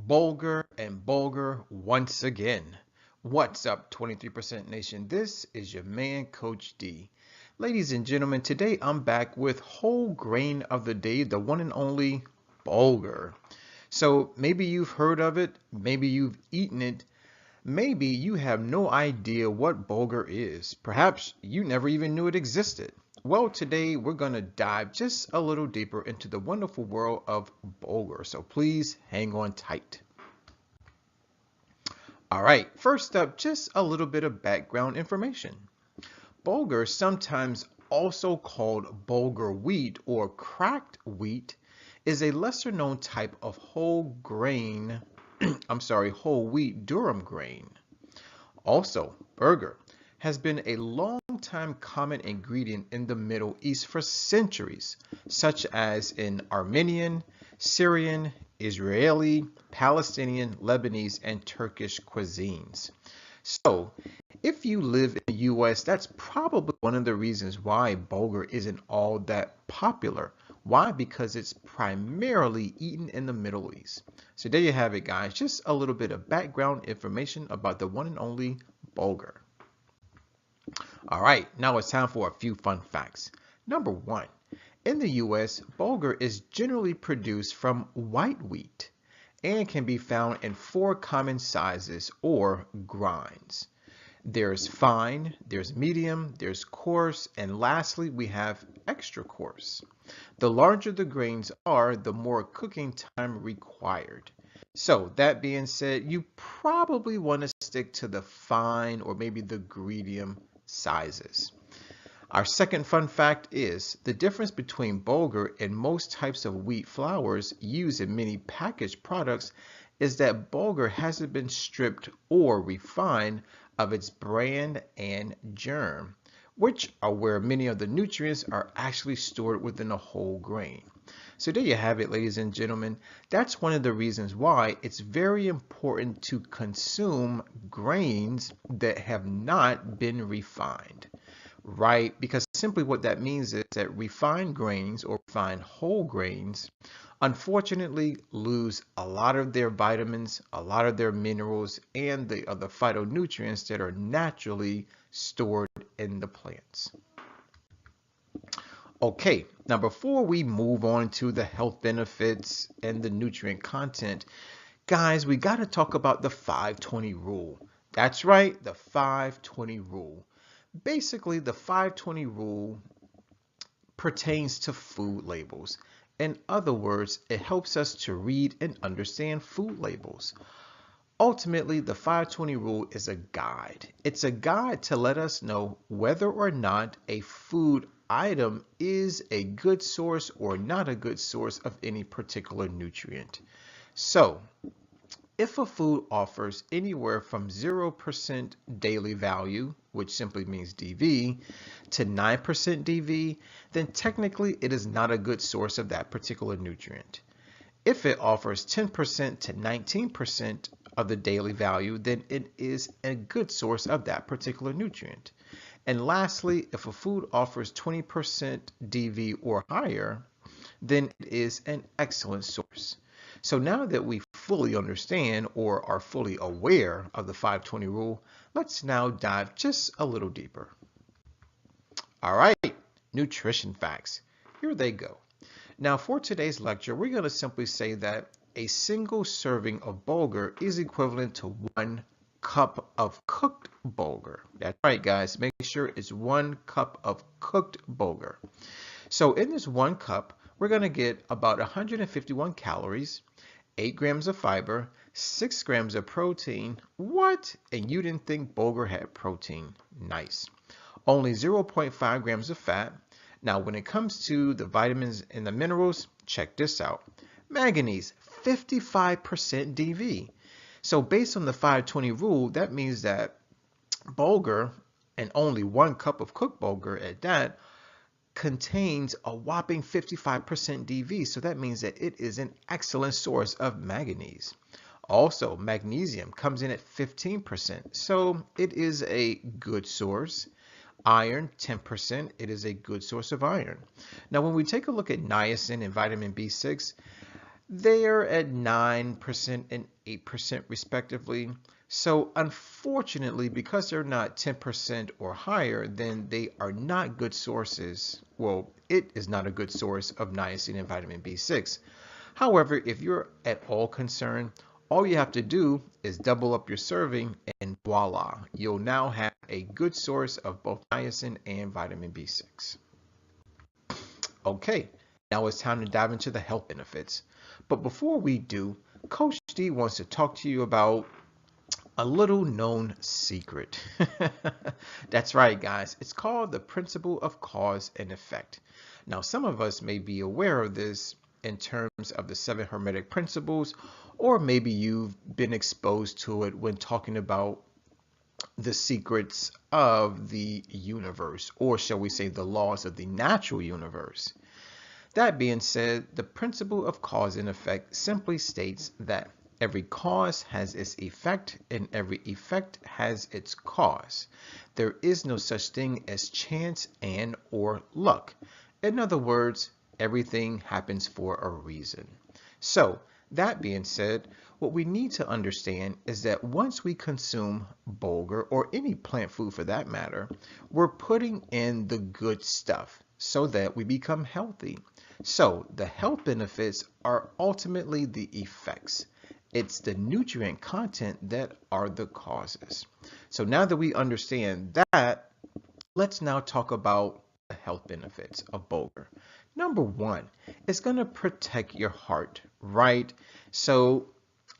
Bulgur and Bulgur once again. What's up, 23% Nation? This is your man, Coach D. Ladies and gentlemen, today I'm back with whole grain of the day, the one and only Bulgur. So maybe you've heard of it, maybe you've eaten it, maybe you have no idea what Bulgur is. Perhaps you never even knew it existed. Well, today we're going to dive just a little deeper into the wonderful world of Bulgur. So please hang on tight. All right, first up, just a little bit of background information. Bulgur, sometimes also called Bulgur wheat or cracked wheat, is a lesser known type of whole grain, whole wheat durum grain. Also, burger has been a long-time common ingredient in the Middle East for centuries, such as in Armenian, Syrian, Israeli, Palestinian, Lebanese, and Turkish cuisines. So, if you live in the US, that's probably one of the reasons why bulgur isn't all that popular. Why? Because it's primarily eaten in the Middle East. So there you have it, guys. Just a little bit of background information about the one and only bulgur. All right, now it's time for a few fun facts. Number one, in the US, bulgur is generally produced from white wheat and can be found in 4 common sizes or grinds. There's fine, there's medium, there's coarse, and lastly, we have extra coarse. The larger the grains are, the more cooking time required. So that being said, you probably want to stick to the fine or maybe the medium sizes. Our second fun fact is the difference between bulgur and most types of wheat flours used in many packaged products is that bulgur hasn't been stripped or refined of its bran and germ, which are where many of the nutrients are actually stored within a whole grain. So there you have it, ladies and gentlemen. That's one of the reasons why it's very important to consume grains that have not been refined. Right? Because simply what that means is that refined grains or refined whole grains unfortunately lose a lot of their vitamins, a lot of their minerals, and the other phytonutrients that are naturally stored in the plants. Okay, now before we move on to the health benefits and the nutrient content, guys, we got to talk about the 520 rule. That's right, the 520 rule. Basically, the 520 rule pertains to food labels. In other words, it helps us to read and understand food labels. Ultimately, the 520 rule is a guide. It's a guide to let us know whether or not a food item is a good source or not a good source of any particular nutrient. So, if a food offers anywhere from 0% daily value, which simply means DV, to 9% DV, then technically it is not a good source of that particular nutrient. If it offers 10% to 19% of the daily value, then it is a good source of that particular nutrient. And lastly, if a food offers 20% DV or higher, then it is an excellent source. So now that we fully understand or are fully aware of the 520 rule, let's now dive just a little deeper. All right, nutrition facts. Here they go. Now for today's lecture, we're going to simply say that a single serving of bulgur is equivalent to 1 cup of cooked bulgur. That's right, guys. Make sure it's 1 cup of cooked bulgur. So in this 1 cup, we're going to get about 151 calories, 8 grams of fiber, 6 grams of protein. What? And you didn't think bulgur had protein? Nice. Only 0.5 grams of fat. Now, when it comes to the vitamins and the minerals, check this out. Manganese, 55% DV. So based on the 520 rule, that means that bulgur, and only 1 cup of cooked bulgur at that, contains a whopping 55% DV. So that means that it is an excellent source of manganese. Also, magnesium comes in at 15%. So it is a good source. Iron, 10%, it is a good source of iron. Now, when we take a look at niacin and vitamin B6, They are at 9% and 8% respectively. So unfortunately, because they're not 10% or higher, then they are not good sources. Well, it is not a good source of niacin and vitamin B6. However, if you're at all concerned, all you have to do is double up your serving and voila, you'll now have a good source of both niacin and vitamin B6. Okay, now it's time to dive into the health benefits. But before we do, Coach D wants to talk to you about a little known secret. That's right, guys. It's called the principle of cause and effect. Now, some of us may be aware of this in terms of the seven hermetic principles, or maybe you've been exposed to it when talking about the secrets of the universe, or shall we say the laws of the natural universe. That being said, the principle of cause and effect simply states that every cause has its effect and every effect has its cause. There is no such thing as chance and or luck. In other words, everything happens for a reason. So, that being said, what we need to understand is that once we consume bulgur or any plant food for that matter, we're putting in the good stuff so that we become healthy. So the health benefits are ultimately the effects. It's the nutrient content that are the causes. So now that we understand that, let's now talk about the health benefits of bulgur. Number one, it's going to protect your heart, right? So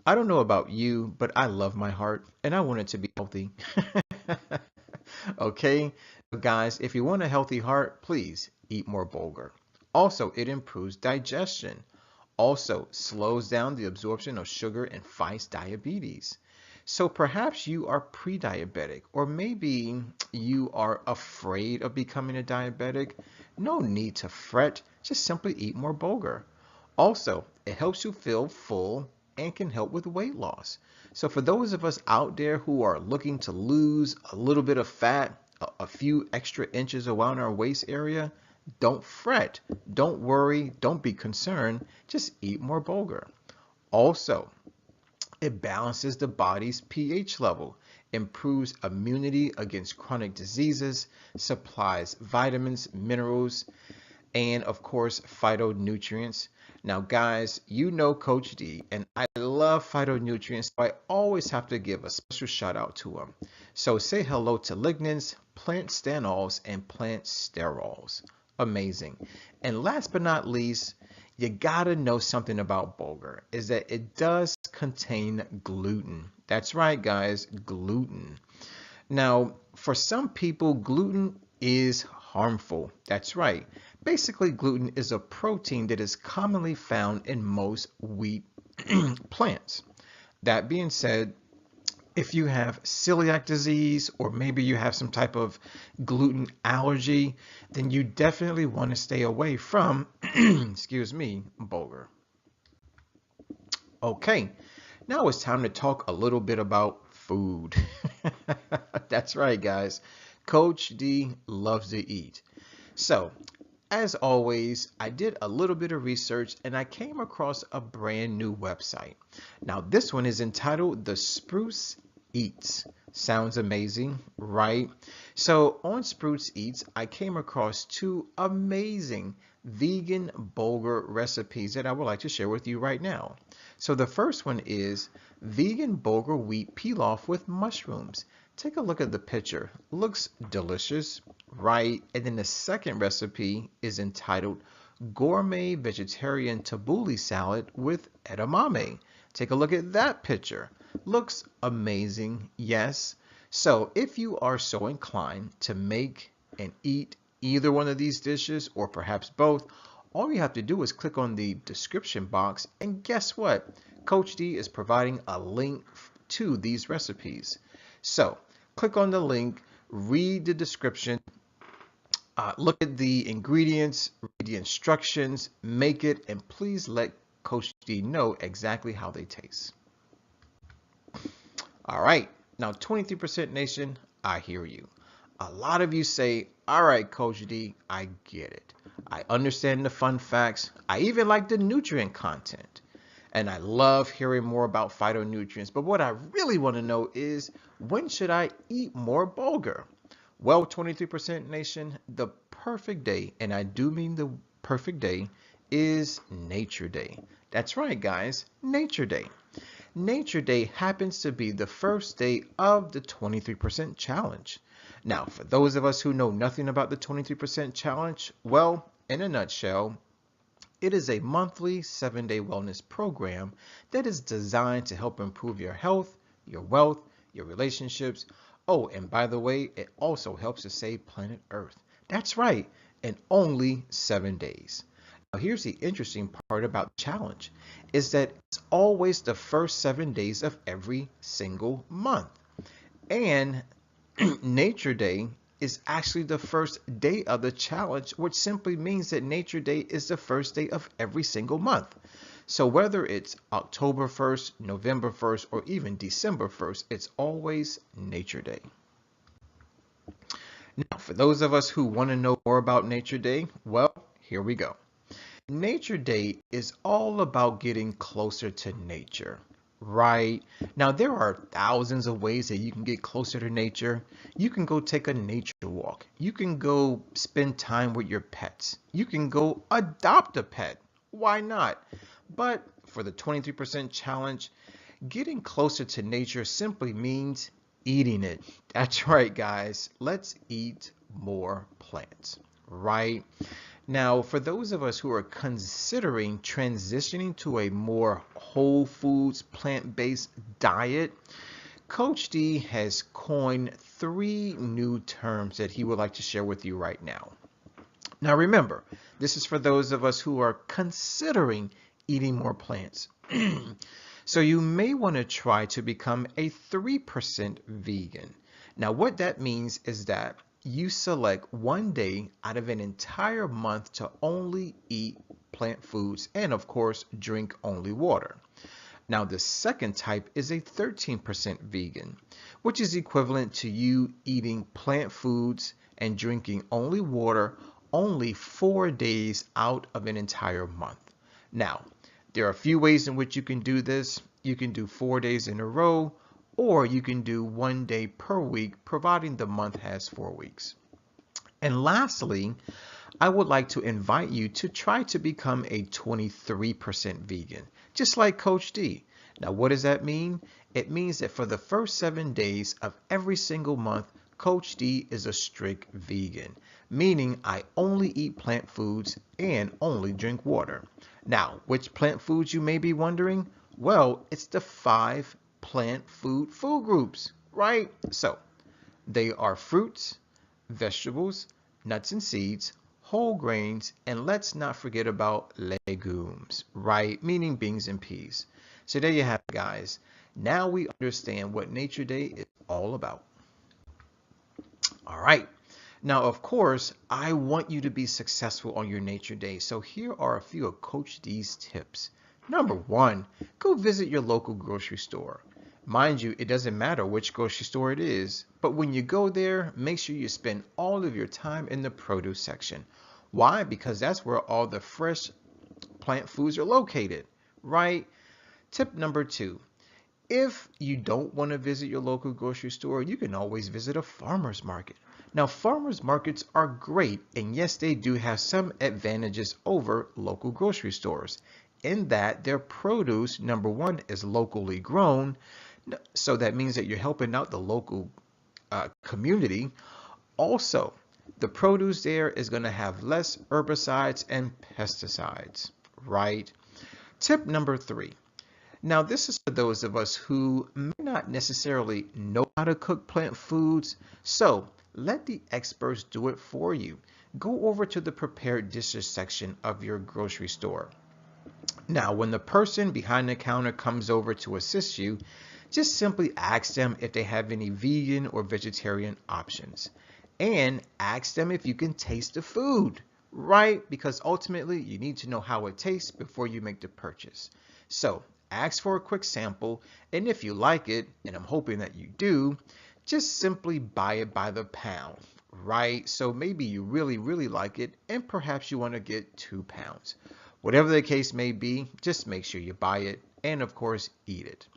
I don't know about you, but I love my heart and I want it to be healthy. Okay, guys, if you want a healthy heart, please eat more bulgur. Also, it improves digestion. Also, slows down the absorption of sugar and fights diabetes. So perhaps you are pre-diabetic, or maybe you are afraid of becoming a diabetic. No need to fret, just simply eat more bulgur. Also, it helps you feel full and can help with weight loss. So for those of us out there who are looking to lose a little bit of fat, a few extra inches around our waist area, don't fret, don't worry, don't be concerned, just eat more bulgur. Also, it balances the body's pH level, improves immunity against chronic diseases, supplies vitamins, minerals, and of course phytonutrients. Now guys, you know Coach D, and I love phytonutrients, so I always have to give a special shout out to them. So say hello to lignans, plant stanols, and plant sterols. Amazing. And last but not least, you gotta know something about bulgur, is that it does contain gluten. That's right, guys, gluten. Now, for some people, gluten is harmful. That's right. Basically, gluten is a protein that is commonly found in most wheat plants. That being said, if you have celiac disease or maybe you have some type of gluten allergy, then you definitely want to stay away from, excuse me, bulgur. Okay, now it's time to talk a little bit about food. That's right, guys. Coach D loves to eat. So, as always, I did a little bit of research and I came across a brand new website. Now, this one is entitled The Spruce Eats. Sounds amazing, right? So on Spruce Eats, I came across two amazing vegan bulgur recipes that I would like to share with you right now. So the first one is vegan bulgur wheat pilaf with mushrooms. Take a look at the picture. Looks delicious, right? And then the second recipe is entitled gourmet vegetarian tabbouleh salad with edamame. Take a look at that picture. Looks amazing, yes. So if you are so inclined to make and eat either one of these dishes or perhaps both, all you have to do is click on the description box and guess what? Coach D is providing a link to these recipes. So click on the link, read the description, look at the ingredients, read the instructions, make it, and please let Coach D know exactly how they taste. All right, now 23% Nation, I hear you. A lot of you say, all right, Coach D, I get it. I understand the fun facts. I even like the nutrient content. And I love hearing more about phytonutrients. But what I really want to know is, when should I eat more bulgur? Well, 23% Nation, the perfect day, and I do mean the perfect day, is Nature Day. That's right, guys, Nature Day. Nature Day happens to be the first day of the 23% challenge. Now, for those of us who know nothing about the 23% challenge, well, in a nutshell, it is a monthly 7-day wellness program that is designed to help improve your health, your wealth, your relationships. Oh, and by the way, it also helps to save planet Earth. That's right, in only 7 days. Now, here's the interesting part about the challenge, is that it's always the first 7 days of every single month. And Nature Day is actually the first day of the challenge, which simply means that Nature Day is the first day of every single month. So whether it's October 1st, November 1st, or even December 1st, it's always Nature Day. Now, for those of us who want to know more about Nature Day, well, here we go. Nature Day is all about getting closer to nature. Right. Now, there are thousands of ways that you can get closer to nature. You can go take a nature walk. You can go spend time with your pets. You can go adopt a pet. Why not? But for the 23% challenge, getting closer to nature simply means eating it. That's right, guys. Let's eat more plants. Right. Now, for those of us who are considering transitioning to a more whole foods, plant-based diet, Coach D has coined 3 new terms that he would like to share with you right now. Now, remember, this is for those of us who are considering eating more plants. So you may want to try to become a 3% vegan. Now, what that means is that you select one day out of an entire month to only eat plant foods and, of course, drink only water. Now, the second type is a 13% vegan, which is equivalent to you eating plant foods and drinking only water only 4 days out of an entire month. Now, there are a few ways in which you can do this. You can do 4 days in a row, or you can do 1 day per week, providing the month has 4 weeks. And lastly, I would like to invite you to try to become a 23% vegan, just like Coach D. Now, what does that mean? It means that for the first 7 days of every single month, Coach D is a strict vegan, meaning I only eat plant foods and only drink water. Now, which plant foods, you may be wondering? Well, it's the 5 plant food groups, right? So they are fruits, vegetables, nuts and seeds, whole grains, and let's not forget about legumes, right? Meaning beans and peas. So there you have it, guys. Now we understand what Nature Day is all about. All right. Now, of course, I want you to be successful on your Nature Day. So here are a few of Coach D's tips. Number 1, go visit your local grocery store. Mind you, it doesn't matter which grocery store it is, but when you go there, make sure you spend all of your time in the produce section. Why? Because that's where all the fresh plant foods are located, right? Tip number 2, if you don't want to visit your local grocery store, you can always visit a farmer's market. Now, farmers markets are great, and yes, they do have some advantages over local grocery stores in that their produce, number 1, is locally grown. So that means that you're helping out the local community. Also, the produce there is going to have less herbicides and pesticides, right? Tip number 3. Now, this is for those of us who may not necessarily know how to cook plant foods, so let the experts do it for you. Go over to the prepared dishes section of your grocery store. Now, when the person behind the counter comes over to assist you, just simply ask them if they have any vegan or vegetarian options. And ask them if you can taste the food, right? Because ultimately, you need to know how it tastes before you make the purchase. So, ask for a quick sample, and if you like it, and I'm hoping that you do, just simply buy it by the pound, right? So maybe you really, really like it, and perhaps you want to get 2 pounds. Whatever the case may be, just make sure you buy it and of course eat it.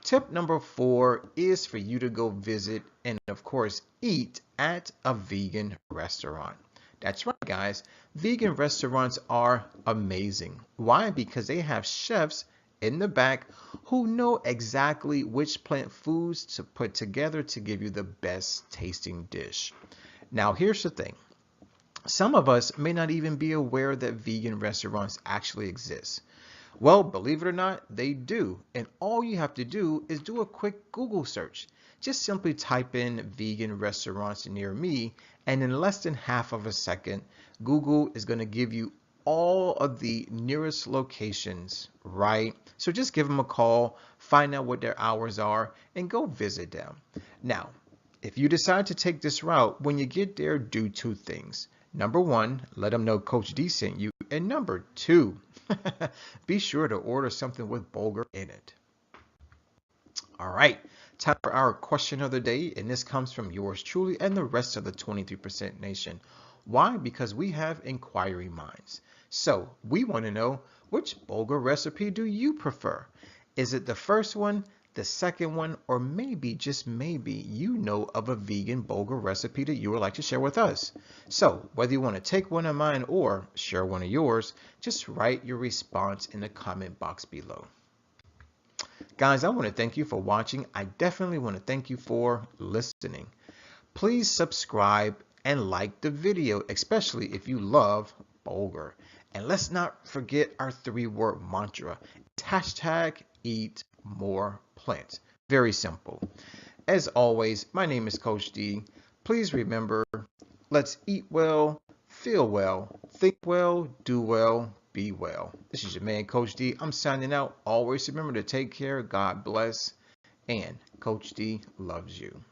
Tip number 4 is for you to go visit and of course eat at a vegan restaurant. That's right, guys. Vegan restaurants are amazing. Why? Because they have chefs in the back who know exactly which plant foods to put together to give you the best tasting dish. Now, here's the thing. Some of us may not even be aware that vegan restaurants actually exist. Well, believe it or not, they do. And all you have to do is do a quick Google search. Just simply type in vegan restaurants near me, and in less than half of a second, Google is going to give you all of the nearest locations, right? So just give them a call, find out what their hours are, and go visit them. Now, if you decide to take this route, when you get there, do 2 things. Number 1, let them know Coach D sent you. And number 2, be sure to order something with bulgur in it. All right, time for our question of the day, and this comes from yours truly and the rest of the 23% nation. Why? Because we have inquiry minds. So we want to know, which bulgur recipe do you prefer? Is it the first one, the second one, or maybe, just maybe, you know of a vegan bulgur recipe that you would like to share with us? So whether you want to take one of mine or share one of yours, just write your response in the comment box below. Guys, I want to thank you for watching. I definitely want to thank you for listening. Please subscribe and like the video, especially if you love bulgur. And let's not forget our 3-word mantra. It's hashtag eat more plants. Very simple. As always, my name is Coach D. Please remember, let's eat well, feel well, think well, do well, be well. This is your man, Coach D. I'm signing out. Always remember to take care, God bless, and Coach D loves you.